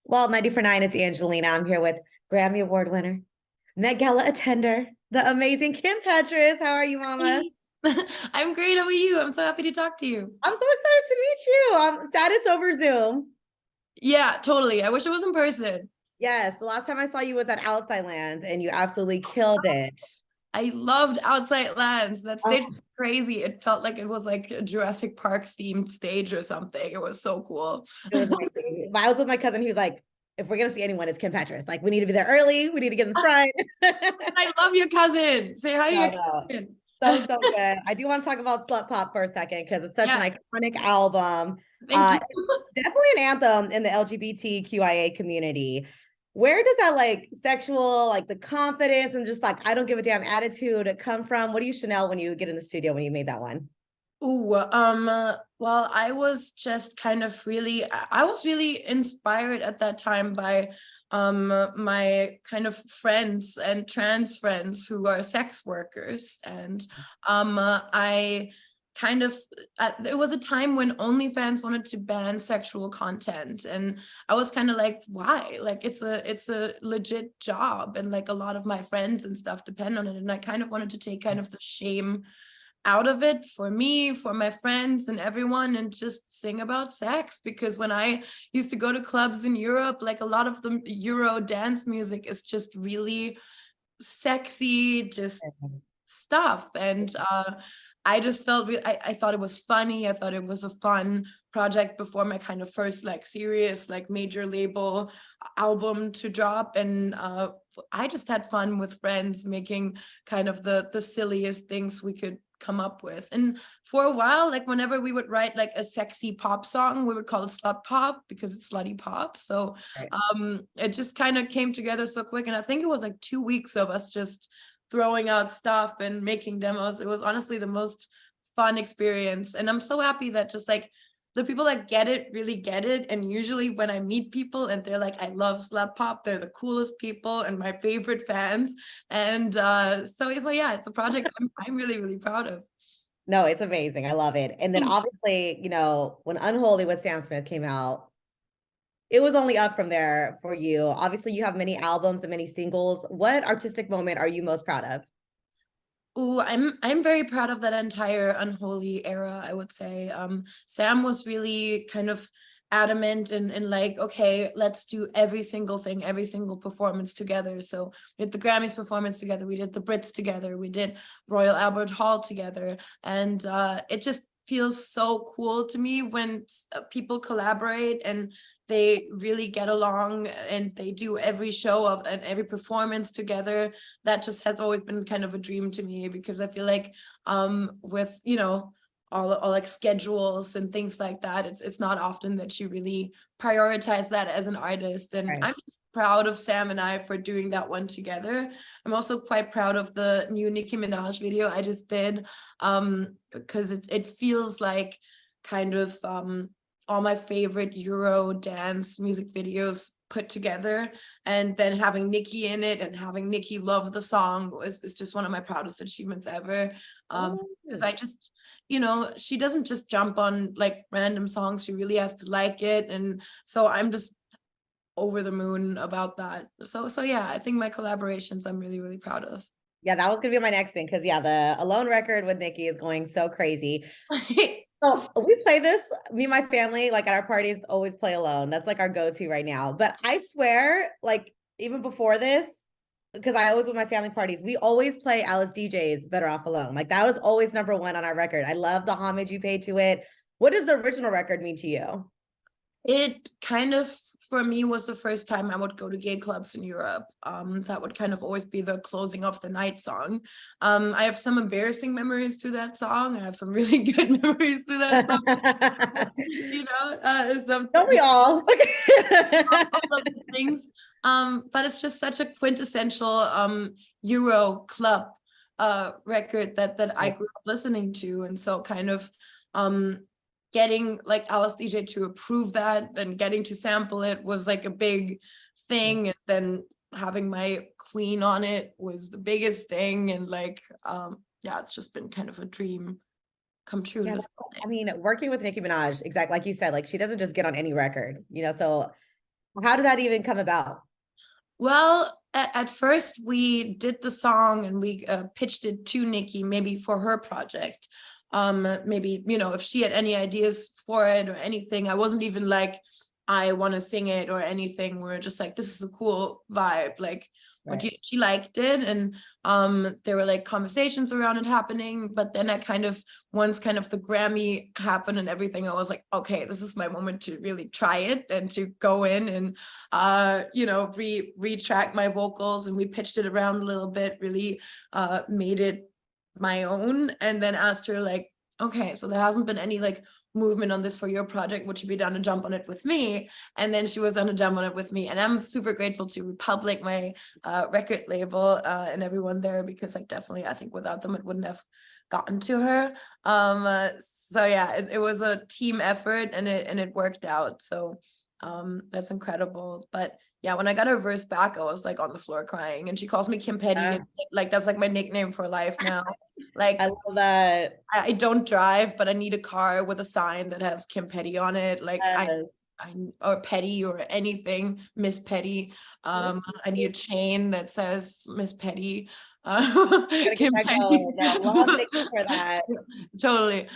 Well, 90 for 9, it's Angelina. I'm here with Grammy Award winner, Met Gala attender, the amazing Kim Petras. How are you, Mama? I'm great. How are you? I'm so happy to talk to you. I'm so excited to meet you. I'm sad it's over Zoom. Yeah, totally. I wish it was in person. Yes, the last time I saw you was at Outside Lands and you absolutely killed it. I loved Outside Lands. That stage Oh, was crazy. It felt like it was like a Jurassic Park themed stage or something. It was so cool. it was amazing. I was with my cousin. He was like, if we're going to see anyone, it's Kim Petras. Like, we need to be there early. We need to get in the front. I love your cousin. Say hi to No, your no. cousin. So good. I do want to talk about Slut Pop for a second because it's such an Yeah, iconic album. thank you. Definitely an anthem in the LGBTQIA community. Where does that like sexual, like the confidence and just like I don't give a damn attitude come from? What do you Chanel when you get in the studio when you made that one? Well, I was just kind of really, I was really inspired at that time by my kind of friends and trans friends who are sex workers. And I kind of, there was a time when OnlyFans wanted to ban sexual content. And I was kind of like, why? Like it's a legit job. And like a lot of my friends and stuff depend on it. And I kind of wanted to take kind of the shame out of it for me, for my friends and everyone, and just sing about sex. Because when I used to go to clubs in Europe, like a lot of the Euro dance music is just really sexy, just stuff. And I just felt I thought it was funny. I thought it was a fun project before my kind of first like serious like major label album to drop. And I just had fun with friends making kind of the silliest things we could come up with. And for a while, like whenever we would write like a sexy pop song, we would call it Slut Pop because it's slutty pop. So Right. it just kind of came together so quick. And I think it was like 2 weeks of us just throwing out stuff and making demos. It was honestly the most fun experience. And I'm so happy that just like the people that get it really get it. And usually when I meet people and they're like, I love Slut Pop, they're the coolest people and my favorite fans. And so yeah, it's a project I'm really, really proud of. No, it's amazing. I love it. And then obviously, when Unholy with Sam Smith came out, it was only up from there for you. Obviously, you have many albums and many singles. What artistic moment are you most proud of? Ooh, I'm very proud of that entire Unholy era, I would say. Sam was really kind of adamant and like, okay, let's do every single thing, every single performance together. So we did the Grammys performance together, we did the Brits together, we did Royal Albert Hall together. And it just feels so cool to me when people collaborate and they really get along and they do every show of and every performance together. That just has always been kind of a dream to me because I feel like with all like schedules and things like that, it's not often that you really prioritize that as an artist. And Right. I'm just proud of Sam and I for doing that one together. I'm also quite proud of the new Nicki Minaj video I just did, because it feels like kind of all my favorite Euro dance music videos put together, and then having Nicki in it and having Nicki love the song is just one of my proudest achievements ever. Oh, Because I just, she doesn't just jump on like random songs. She really has to like it. And so I'm just over the moon about that. So yeah, I think my collaborations I'm really, really proud of. yeah, that was gonna be my next thing because yeah, the Alone record with Nicki is going so crazy. So we play this, me and my family, like at our parties, always play Alone. That's like our go-to right now. But I swear, like even before this, because I always with my family parties, we always play Alice DJ's Better Off Alone. Like that was always number one on our record. I love the homage you paid to it. What does the original record mean to you? It kind of, for me, was the first time I would go to gay clubs in Europe. That would kind of always be the closing of the night song. I have some embarrassing memories to that song. I have some really good memories to that song. Some Don't we all? all of the things. But it's just such a quintessential Euro club record that I grew up listening to, and so kind of getting like Alice DJ to approve that and getting to sample it was like a big thing. And then having my queen on it was the biggest thing. And like, yeah, it's just been kind of a dream come true. Yeah, This I mean, working with Nicki Minaj, exactly like you said, like she doesn't just get on any record, so How did that even come about? Well, at first we did the song and we pitched it to Nicki, maybe for her project. Maybe, you know, if she had any ideas for it or anything. I wasn't even like, I want to sing it or anything. We're just like, this is a cool vibe. Like, what Right. she liked it, and there were like conversations around it happening. But then I kind of, once kind of the Grammy happened and everything, I was like, okay, this is my moment to really try it and to go in and you know, retrack my vocals, and we pitched it around a little bit, really made it my own, and then asked her like, okay, so there hasn't been any like movement on this for your project, would you be down to jump on it with me? And then she was down to jump on it with me, and I'm super grateful to Republic, my record label, and everyone there, because like definitely I think without them it wouldn't have gotten to her. So yeah, it was a team effort, and it worked out, so that's incredible. But yeah, when I got her verse back, I was like on the floor crying, and she calls me Kim Petty, and like that's like my nickname for life now. Like, I love that. I don't drive, but I need a car with a sign that has Kim Petty on it. Like Yes. I or Petty or anything, Miss Petty. I need a chain that says Miss Petty. Gotta get Kim that Petty. going. No, love Nicki for that. Totally.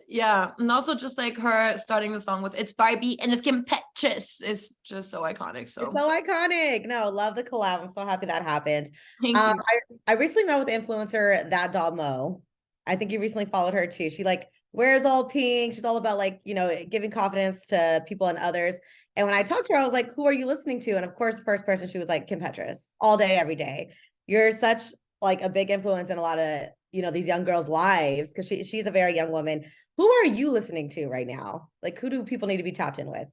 Yeah, and also just like her starting the song with "It's Barbie and it's Kim Petras" is just so iconic. It's So so iconic. No, love the collab. I'm so happy that happened. thank you. I recently met with the influencer That Doll Mo. I think you recently followed her too. She like wears all pink. She's all about like, you know, giving confidence to people and others. And when I talked to her, I was like, who are you listening to? And of course, the first person, she was like Kim Petras all day, every day. You're such like a big influence in a lot of, you know, these young girls' lives because she's a very young woman. Who are you listening to right now? Like, who do people need to be tapped in with?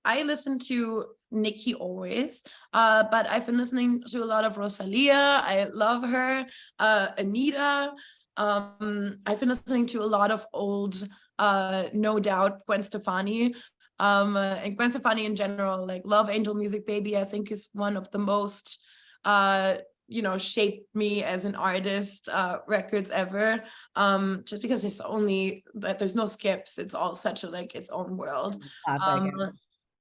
I listen to Nicki always, but I've been listening to a lot of Rosalia. I love her. Anita. I've been listening to a lot of old, no doubt, Gwen Stefani. And Gwen Stefani in general, like love Angel Music Baby, I think is one of the most you know, shaped me as an artist records ever, just because there's no skips, it's all such a like its own world. Classic. um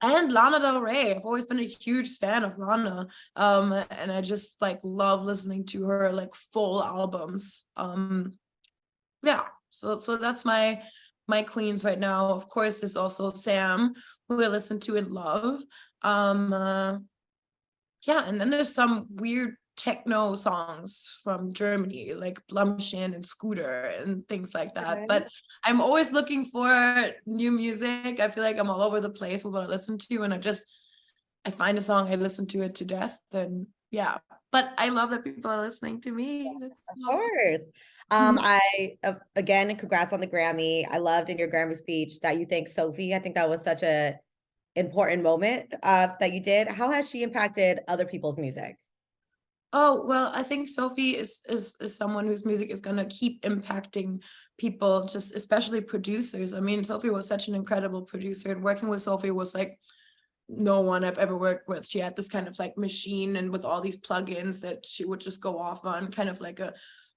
and Lana Del Rey, I've always been a huge fan of Lana, and I just like love listening to her like full albums. Yeah, so that's my queens right now. Of course there's also Sam, who I listen to and love. Yeah, and then there's some weird techno songs from Germany, like Blumchen and Scooter and things like that. Okay. But I'm always looking for new music. I feel like I'm all over the place with what I listen to, and I find a song, I listen to it to death. And yeah, but I love that people are listening to me. That's Of course. I again, congrats on the Grammy. I loved in your Grammy speech that you thanked Sophie. I think that was such a important moment that you did. How has she impacted other people's music? Oh, well, I think Sophie is someone whose music is gonna keep impacting people, just especially producers. I mean, Sophie was such an incredible producer, and working with Sophie was like no one I've ever worked with. She had this kind of like machine, and with all these plugins that she would just go off on, kind of like a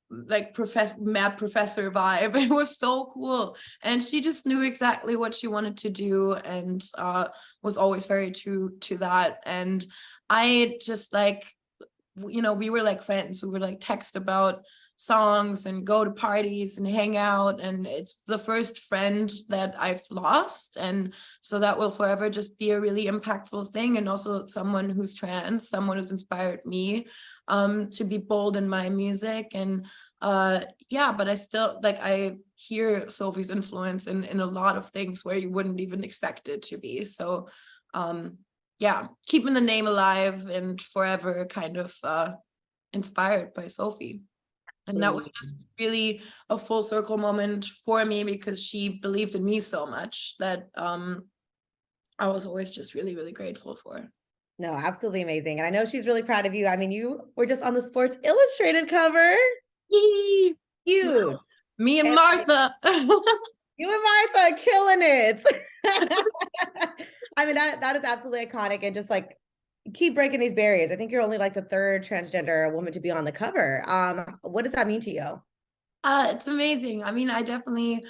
mad professor vibe. It was so cool, and she just knew exactly what she wanted to do, and was always very true to that. And I just like, you know, we were like friends. We would like text about songs and go to parties and hang out, and it's the first friend that I've lost, and so that will forever just be a really impactful thing. And also someone who's trans, someone who's inspired me to be bold in my music. And yeah, but I still like, I hear Sophie's influence in a lot of things where you wouldn't even expect it to be. So yeah, keeping the name alive and forever kind of inspired by Sophie. And that was just really a full circle moment for me, because she believed in me so much that I was always just really, really grateful for. No, absolutely amazing. And I know she's really proud of you. I mean, you were just on the Sports Illustrated cover. Yee! Huge. Me and And like, Martha. you and Martha killing it. I mean, that is absolutely iconic, and just like keep breaking these barriers. I think you're only like the third transgender woman to be on the cover. What does that mean to you? It's amazing. I mean, I definitely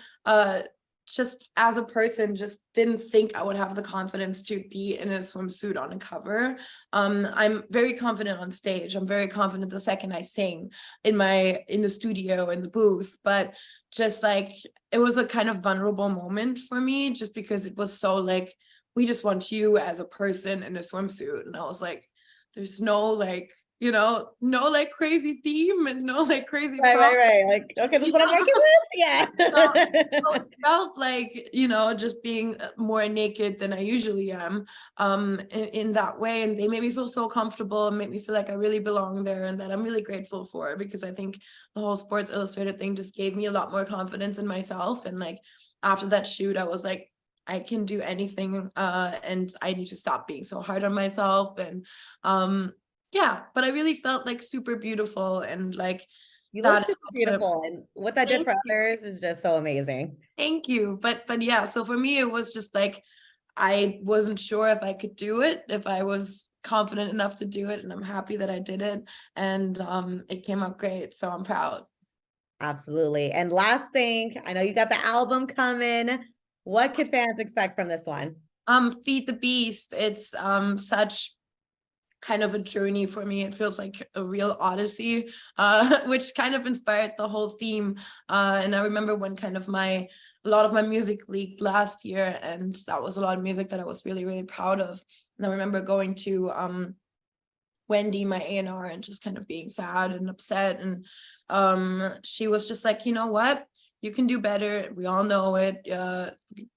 just as a person, just didn't think I would have the confidence to be in a swimsuit on a cover. I'm very confident on stage. I'm very confident the second I sing in the studio, in the booth, but just like, it was a kind of vulnerable moment for me, just because it was so like, we just want you as a person in a swimsuit. And I was like, there's no like, no like crazy theme and no like crazy right. Like, okay, this is what I'm working with. Yeah. so it felt like, just being more naked than I usually am, in that way. And they made me feel so comfortable and made me feel like I really belong there, and that I'm really grateful for, because I think the whole Sports Illustrated thing just gave me a lot more confidence in myself. And like, after that shoot, I was like, I can do anything, and I need to stop being so hard on myself. And yeah, but I really felt like super beautiful, and like, You look that super beautiful, and what that did for Thank you. others is just so amazing. Thank you. But yeah, so for me, it was just like, I wasn't sure if I could do it, if I was confident enough to do it, and I'm happy that I did it. And it came out great, so I'm proud. Absolutely. And last thing, I know you got the album coming. What could fans expect from this one? Feed the Beast. It's such kind of a journey for me. It feels like a real odyssey, which kind of inspired the whole theme. And I remember when kind of a lot of my music leaked last year, and that was a lot of music that I was really, really proud of. And I remember going to Wendy, my A&R, and just kind of being sad and upset. And she was just like, you know what? You can do better. We all know it.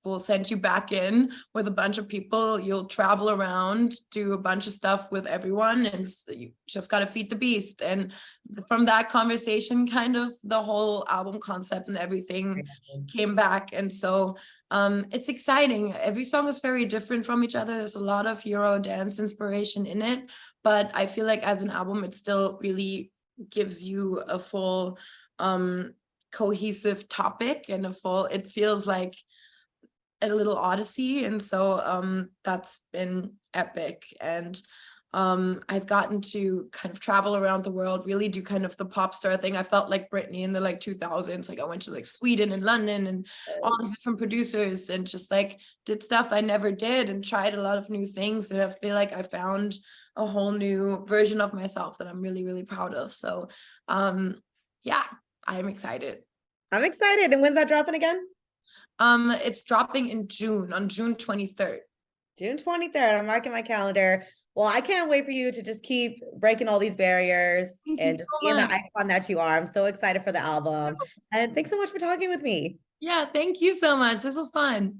We'll send you back in with a bunch of people. You'll travel around, do a bunch of stuff with everyone, and you just got to feed the beast. And from that conversation, kind of the whole album concept and everything came back. And so it's exciting. Every song is very different from each other. There's a lot of Euro dance inspiration in it, but I feel like as an album, it still really gives you a full cohesive topic and it feels like a little odyssey. And so that's been epic. And I've gotten to kind of travel around the world, really do kind of the pop star thing. I felt like Britney in the like 2000s. Like I went to like Sweden and London and all these different producers, and just like did stuff I never did, and tried a lot of new things. And I feel like I found a whole new version of myself that I'm really, really proud of. So yeah, I'm excited. I'm excited. And when's that dropping again? It's dropping in June, on June 23rd. June 23rd. I'm marking my calendar. Well, I can't wait for you to just keep breaking all these barriers and just being the icon that you are. I'm so excited for the album. And thanks so much for talking with me. Yeah, thank you so much. This was fun.